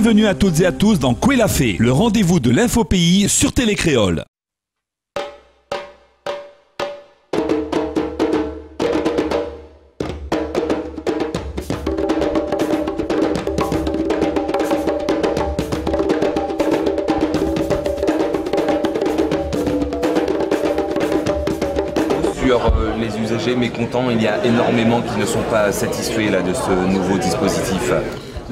Bienvenue à toutes et à tous dans Quoi la Fée, le rendez-vous de l'info pays sur Télé Créole. Les usagers mécontents, il y a énormément qui ne sont pas satisfaits là, de ce nouveau dispositif.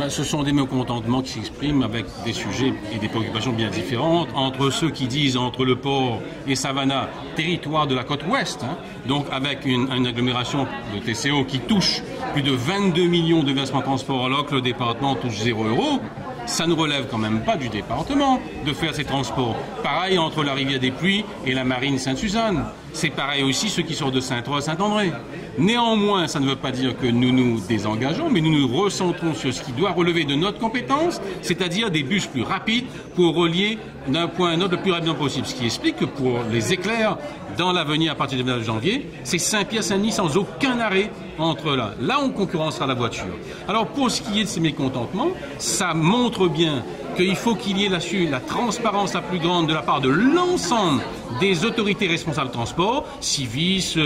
Ce sont des mécontentements qui s'expriment avec des sujets et des préoccupations bien différentes entre ceux qui disent entre le port et Savannah, territoire de la côte ouest, donc avec une agglomération de TCO qui touche plus de 22 millions de versements transport alors que le département touche 0 €. Ça ne relève quand même pas du département de faire ces transports. Pareil entre la rivière des Pluies et la marine Sainte-Suzanne. C'est pareil aussi ceux qui sortent de Saint-Roch, Saint-André. Néanmoins, ça ne veut pas dire que nous nous désengageons, mais nous nous recentrons sur ce qui doit relever de notre compétence, c'est-à-dire des bus plus rapides pour relier d'un point à un autre le plus rapidement possible. Ce qui explique que pour les éclairs, dans l'avenir à partir du 29 janvier, c'est Saint-Pierre-Saint-Denis sans aucun arrêt entre là. Là, on concurrencera la voiture. Alors, pour ce qui est de ces mécontentements, ça montre bien qu'il faut qu'il y ait là-dessus la transparence la plus grande de la part de l'ensemble des autorités responsables de transport, Civis,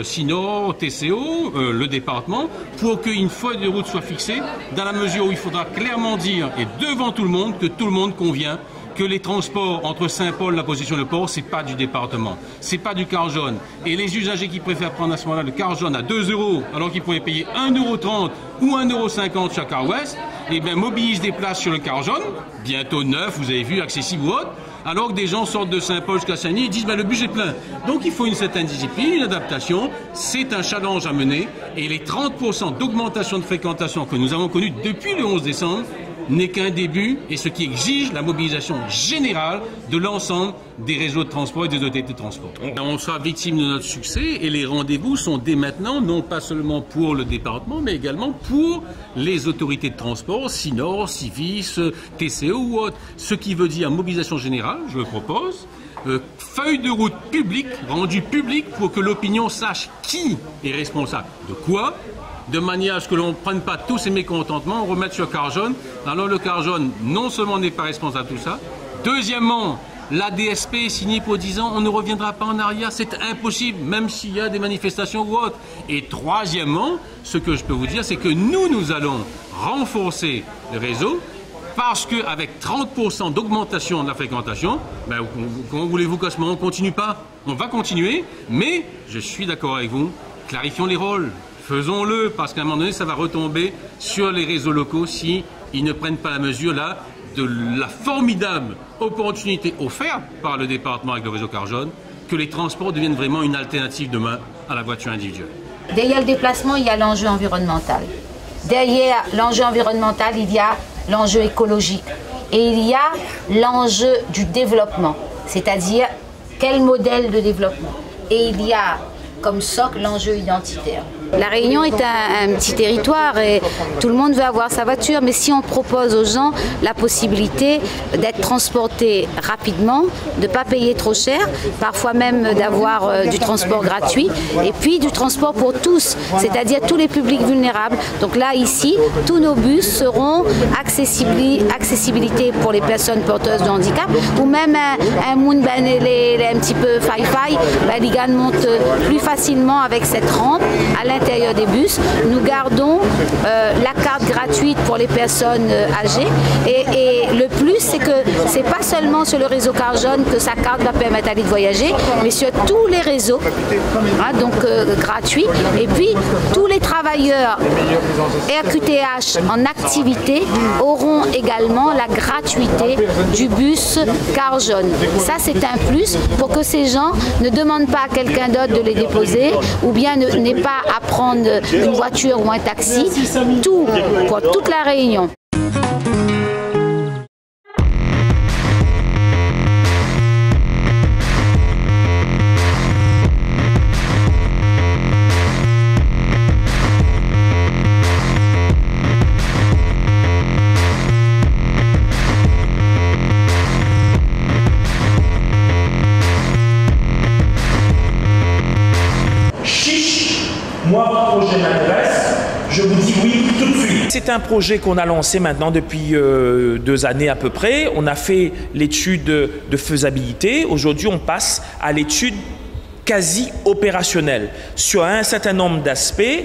Sinor, TCO, le département, pour qu'une feuille de route soit fixée, dans la mesure où il faudra clairement dire, et devant tout le monde, que tout le monde convient que les transports entre Saint-Paul et la position de port, c'est pas du département, c'est pas du car jaune. Et les usagers qui préfèrent prendre à ce moment-là le car jaune à 2 € alors qu'ils pourraient payer 1,30 € ou 1,50 € chaque car ouest, eh bien mobilisent des places sur le car jaune, bientôt neuf, vous avez vu, accessible ou autre, alors que des gens sortent de Saint-Paul jusqu'à Saint-Denis et disent le bus est plein. Donc il faut une certaine discipline, une adaptation, c'est un challenge à mener et les 30% d'augmentation de fréquentation que nous avons connus depuis le 11 décembre n'est qu'un début et ce qui exige la mobilisation générale de l'ensemble des réseaux de transport et des autorités de transport. On sera victime de notre succès et les rendez-vous sont dès maintenant, non pas seulement pour le département, mais également pour les autorités de transport, Sinor, Civis, TCO ou autres. Ce qui veut dire mobilisation générale, je le propose, feuille de route publique, rendue publique pour que l'opinion sache qui est responsable de quoi, de manière à ce que l'on ne prenne pas tous ces mécontentements, on remette sur car jaune. Alors le car jaune, non seulement n'est pas responsable de tout ça, deuxièmement, la DSP est signée pour 10 ans, on ne reviendra pas en arrière, c'est impossible, même s'il y a des manifestations ou autres. Et troisièmement, ce que je peux vous dire, c'est que nous allons renforcer le réseau, parce qu'avec 30% d'augmentation de la fréquentation, comment voulez-vous qu'à ce moment on ne continue pas? On va continuer, mais je suis d'accord avec vous, clarifions les rôles. Faisons-le, parce qu'à un moment donné, ça va retomber sur les réseaux locaux si ils ne prennent pas la mesure là de la formidable opportunité offerte par le département avec le réseau car jaune, que les transports deviennent vraiment une alternative demain à la voiture individuelle. Derrière le déplacement, il y a l'enjeu environnemental. Derrière l'enjeu environnemental, il y a l'enjeu écologique. Et il y a l'enjeu du développement, c'est-à-dire quel modèle de développement. Et il y a comme socle l'enjeu identitaire. La Réunion est un petit territoire et tout le monde veut avoir sa voiture, mais si on propose aux gens la possibilité d'être transportés rapidement, de ne pas payer trop cher, parfois même d'avoir du transport gratuit, et puis du transport pour tous, c'est-à-dire tous les publics vulnérables. Donc là, ici, tous nos bus seront accessibilité pour les personnes porteuses de handicap, ou même un monde un petit peu faille, les gars montent plus facilement avec cette rampe à l'intérieur des bus. Nous gardons la carte gratuite pour les personnes âgées et le plus c'est que c'est pas seulement sur le réseau car jaune que sa carte va permettre à lui de voyager, mais sur tous les réseaux, donc gratuits. Et puis tous les travailleurs RQTH en activité auront également la gratuité du bus car jaune. Ça c'est un plus pour que ces gens ne demandent pas à quelqu'un d'autre de les déposer ou bien n'aient pas à prendre une voiture ou un taxi, tout pour toute la Réunion. Moi, votre projet m'intéresse, je vous dis oui tout de suite. C'est un projet qu'on a lancé maintenant depuis 2 années à peu près. On a fait l'étude de faisabilité. Aujourd'hui, on passe à l'étude quasi opérationnelle sur un certain nombre d'aspects,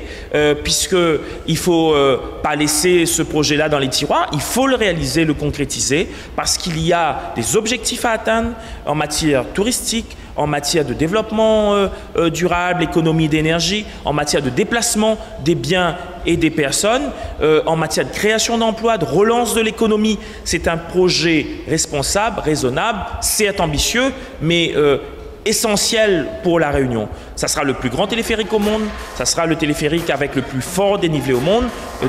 puisqu'il ne faut pas laisser ce projet-là dans les tiroirs, il faut le réaliser, le concrétiser, parce qu'il y a des objectifs à atteindre en matière touristique, en matière de développement durable, économie d'énergie, en matière de déplacement des biens et des personnes, en matière de création d'emplois, de relance de l'économie. C'est un projet responsable, raisonnable, certes ambitieux, mais essentiel pour la Réunion. Ça sera le plus grand téléphérique au monde, ça sera le téléphérique avec le plus fort dénivelé au monde,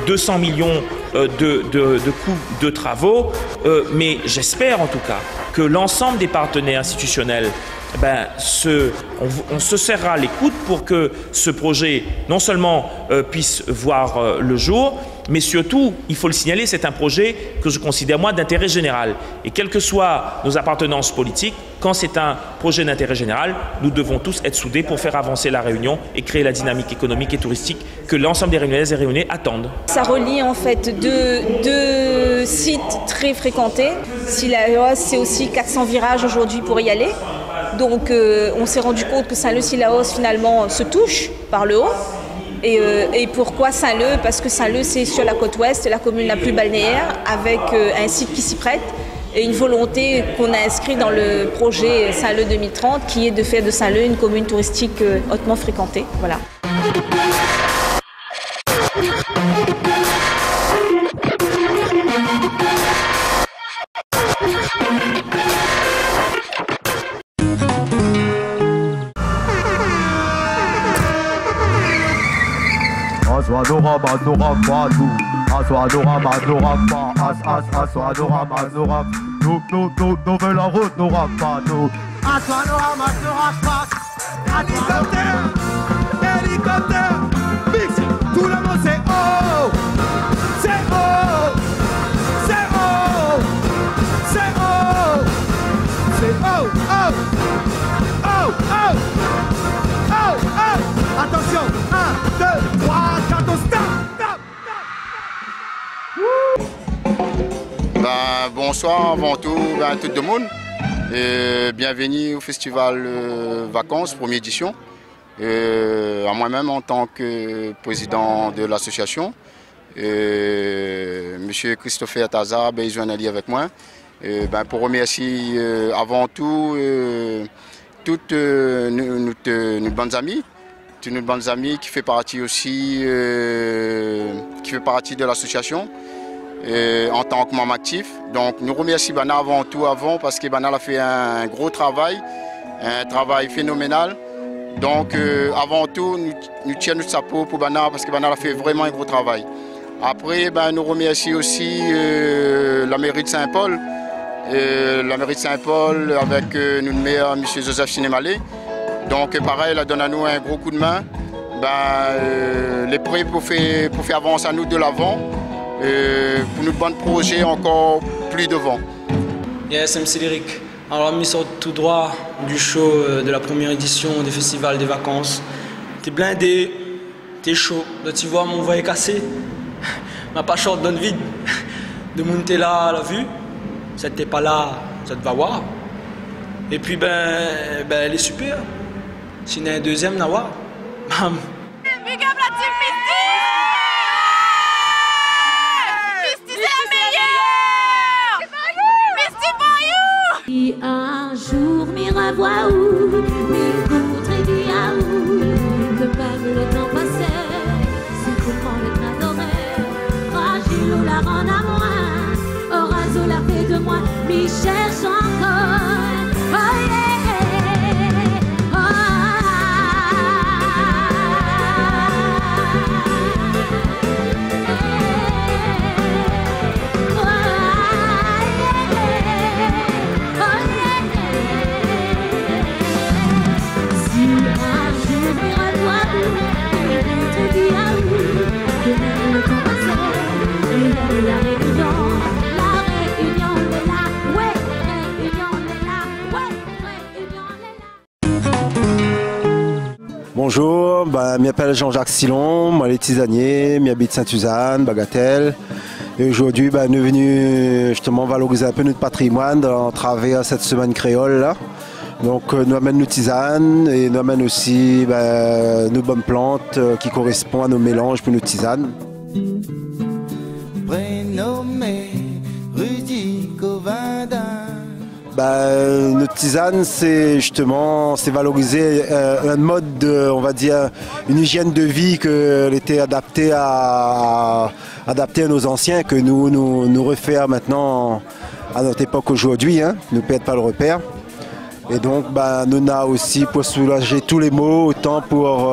200 millions de coûts de travaux, mais j'espère en tout cas que l'ensemble des partenaires institutionnels on se serrera les coudes pour que ce projet non seulement puisse voir le jour, mais surtout, il faut le signaler, c'est un projet que je considère moi d'intérêt général. Et quelles que soient nos appartenances politiques, quand c'est un projet d'intérêt général, nous devons tous être soudés pour faire avancer la Réunion et créer la dynamique économique et touristique que l'ensemble des Réunionnaises et Réunionnais attendent. Ça relie en fait deux sites très fréquentés. Sillaos, c'est aussi 400 virages aujourd'hui pour y aller. Donc on s'est rendu compte que Saint-Leu-Sillaos finalement se touche par le haut. Et pourquoi Saint-Leu? Parce que Saint-Leu, c'est sur la côte ouest, c'est la commune la plus balnéaire, avec un site qui s'y prête et une volonté qu'on a inscrite dans le projet Saint-Leu 2030, qui est de faire de Saint-Leu une commune touristique hautement fréquentée. Voilà. Nouvelle la route n'aura pas d'eau. Hélicoptère, mix, tout le monde c'est oh, c'est oh, c'est oh, c'est oh, c'est oh, oh, oh, oh, oh, oh. Attention, 1, 2, 3, 4, stop. Bonsoir avant tout tout le monde. Bienvenue au festival Vacances, première édition. À moi-même en tant que président de l'association. Monsieur Christopher Taza, il est allié avec moi. Pour remercier avant tout toutes nos bonnes amies. Toutes nos bonnes amies qui fait partie aussi de l'association. En tant que membre actif. Donc nous remercions Bana avant tout parce que Bana a fait un gros travail, un travail phénoménal. Donc avant tout, nous tirons notre chapeau pour Bana parce que Bana a fait vraiment un gros travail. Après, nous remercions aussi la mairie de Saint-Paul. La mairie de Saint-Paul avec notre maire, M. Joseph Sinémalé. Donc pareil, elle donne à nous un gros coup de main. Les prêts pour faire avancer à nous de l'avant. Pour notre bon projet encore plus devant. Yes, MC Lyric. Alors, on sort tout droit du show de la première édition des festivals des vacances. T'es blindé, t'es chaud. Là, tu vois, mon voix est cassé. Ma pâcheur donne vide. De monter là à la vue. Si t'es pas là, ça te va voir. Et puis, elle est super. S'il y en a un deuxième, n'a voir. Big up la team Misty! Si un jour m'y revois où, m'écouterai bien où, que même le temps passé, c'est comment le train d'horaire, fragile ou la rend à moi, orage ou la fait de moi, m'y cherche encore, oh yeah, oh, la réunion est là, ouais, réunion est là. Bonjour, je m'appelle Jean-Jacques Silon, moi les tisanier, j'habite Sainte-Suzanne, Bagatelle. Et aujourd'hui, nous sommes venus justement valoriser un peu notre patrimoine à travers cette semaine créole là. Donc nous amènons nos tisanes et nous amènons aussi nos bonnes plantes qui correspondent à nos mélanges pour nos tisanes. Prénommé Rudy Covadin. Notre tisane, c'est justement valoriser un mode, on va dire, une hygiène de vie qu'elle était adaptée à nos anciens, que nous refaire maintenant à notre époque aujourd'hui, hein, ne perdre pas le repère. Et donc, nous avons aussi pour soulager tous les maux, autant pour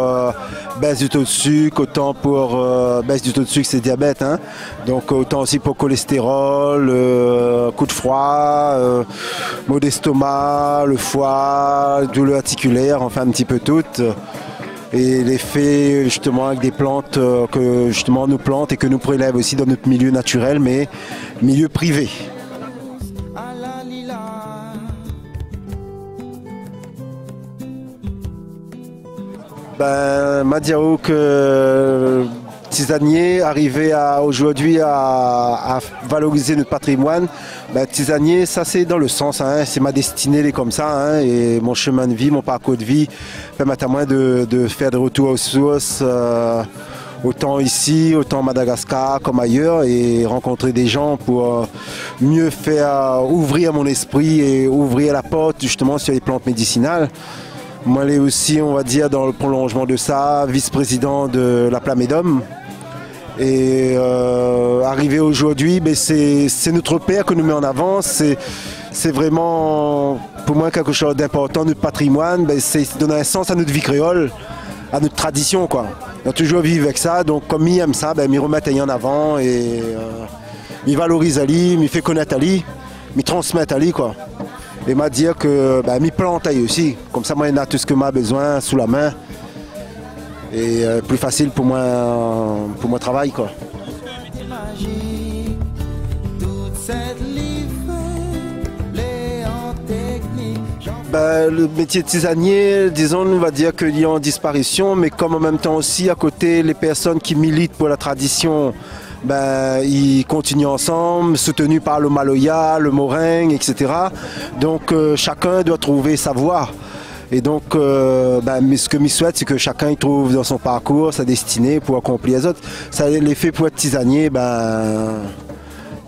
baisse du taux de sucre, autant pour baisse du taux de sucre, c'est diabète. Hein. Donc, autant aussi pour cholestérol, coup de froid, maux d'estomac, le foie, douleur articulaire, enfin un petit peu toutes. Et l'effet justement avec des plantes que justement nous plantons et que nous prélèvons aussi dans notre milieu naturel, mais milieu privé. Madiao que tisanier arrivé aujourd'hui à valoriser notre patrimoine. Tisanier, ça c'est dans le sens, hein, c'est ma destinée, elle est comme ça, hein, et mon chemin de vie, mon parcours de vie permet à moi de faire des retours aux sources, autant ici, autant à Madagascar comme ailleurs, et rencontrer des gens pour mieux faire ouvrir mon esprit et ouvrir la porte justement sur les plantes médicinales. Moi, elle est aussi, on va dire, dans le prolongement de ça, vice-président de la Plamédome. Et arrivé aujourd'hui, c'est notre père que nous met en avant. C'est vraiment, pour moi, quelque chose d'important. Notre patrimoine, c'est donner un sens à notre vie créole, à notre tradition, quoi. On a toujours vécu avec ça, donc comme il aime ça, il remet en avant et il valorise Ali, il fait connaître Ali, il transmet Ali, quoi. Et m'a dit que m'y plante aussi, comme ça moi il a tout ce que m'a besoin sous la main et plus facile pour moi travail, quoi. Le métier de tisanier, disons, on va dire qu'il est en disparition, mais comme en même temps aussi à côté les personnes qui militent pour la tradition, ils continuent ensemble, soutenus par le Maloya, le Morin, etc. Donc chacun doit trouver sa voie. Et donc ce que je souhaite, c'est que chacun y trouve dans son parcours sa destinée pour accomplir les autres. Ça l'effet pour être tisanier,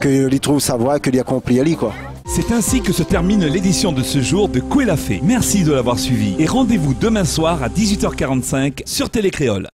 qu'il trouve sa voie, qu'il y accomplit Ali, quoi. C'est ainsi que se termine l'édition de ce jour de Koué la Fée. Merci de l'avoir suivi et rendez-vous demain soir à 18h45 sur Télé Créole.